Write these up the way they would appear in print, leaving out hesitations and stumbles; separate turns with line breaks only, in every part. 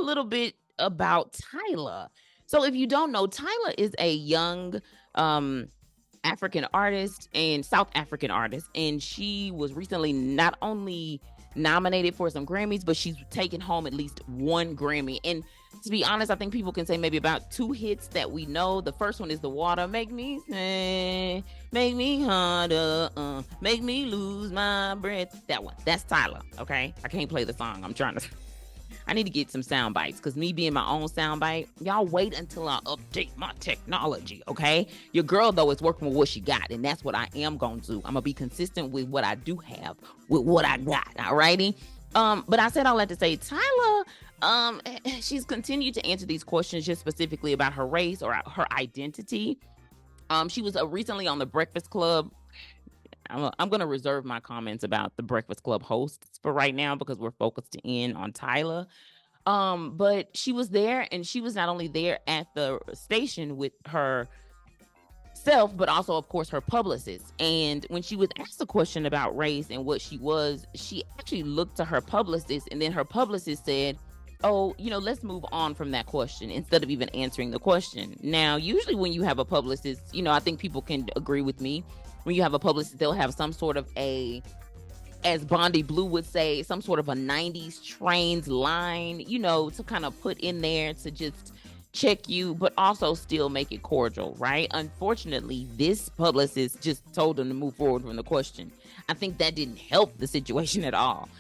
little bit about Tyla. So if you don't know, Tyla is a young African artist and South African artist. And she was recently not only nominated for some Grammys, but she's taken home at least one Grammy. And to be honest, I think people can say maybe about two hits that we know. The first one is The Water, make me say, make me harder, make me lose my breath. That one, that's Tyla. Okay, I can't play the song. I need to get some sound bites because me being my own sound bite, y'all wait until I update my technology, okay? Your girl, though, is working with what she got, and that's what I am going to do. I'm going to be consistent with what I do have, with what I got, all righty? But I said all that to say, Tyla, she's continued to answer these questions just specifically about her race or her identity. She was recently on The Breakfast Club. I'm going to reserve my comments about the Breakfast Club hosts for right now because we're focused in on Tyla. But she was there, and she was not only there at the station with her self, but also, of course, her publicist. And when she was asked a question about race and what she was, she actually looked to her publicist, and then her publicist said, oh, let's move on from that question instead of even answering the question. Now, usually when you have a publicist, I think people can agree with me. When you have a publicist, they'll have some sort of as Bondi Blue would say, some sort of a 90s trains line, to kind of put in there to just check you, but also still make it cordial, right? Unfortunately, this publicist just told them to move forward from the question. I think that didn't help the situation at all,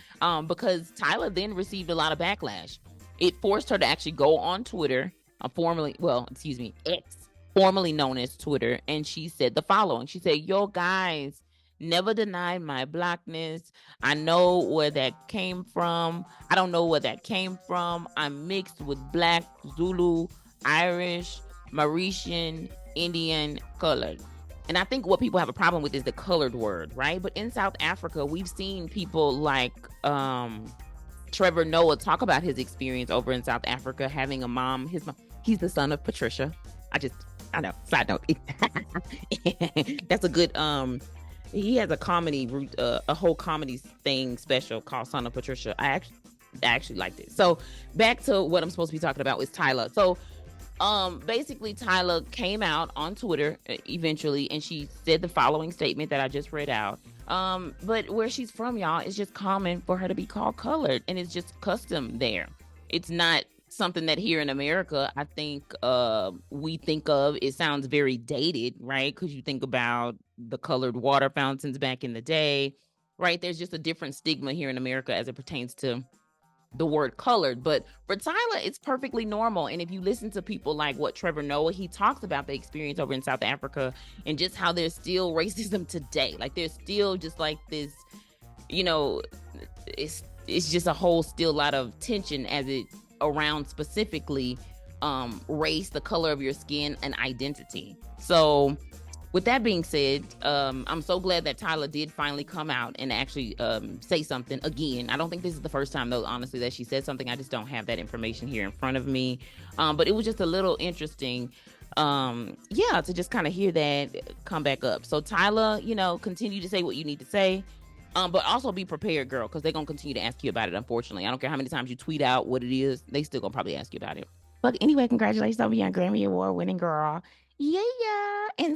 because Tyla then received a lot of backlash. It forced her to actually go on Twitter, X, formerly known as Twitter, and she said the following. She said, yo, guys, never denied my blackness. I know where that came from. I don't know where that came from. I'm mixed with Black, Zulu, Irish, Mauritian, Indian, colored. And I think what people have a problem with is the colored word, right? But in South Africa, we've seen people like Trevor Noah talk about his experience over in South Africa, having a mom. His mom, he's the son of Patricia. I know, side note. That's a good, he has a comedy, a whole comedy thing special called Son of Patricia. I actually liked it. So back to what I'm supposed to be talking about is Tyla. So basically Tyla came out on Twitter eventually, and she said the following statement that I just read out. But where she's from, y'all, it's just common for her to be called colored, and it's just custom there. It's not something that here in America, I think we think of. It sounds very dated, right? Because you think about the colored water fountains back in the day, right? There's just a different stigma here in America as it pertains to the word colored. But for Tyla, it's perfectly normal. And if you listen to people like what Trevor Noah, he talks about the experience over in South Africa and just how there's still racism today. Like there's still just like this, it's just a whole still lot of tension as it around specifically race, the color of your skin, and identity. So with that being said, I'm so glad that Tyla did finally come out and actually say something again. I don't think this is the first time, though, honestly, that she said something. I just don't have that information here in front of me. But it was just a little interesting, to just kind of hear that come back up. So Tyla, continue to say what you need to say. But also be prepared, girl, because they're going to continue to ask you about it, unfortunately. I don't care how many times you tweet out what it is. They still going to probably ask you about it. But anyway, congratulations on being a Grammy Award winning girl. Yeah. And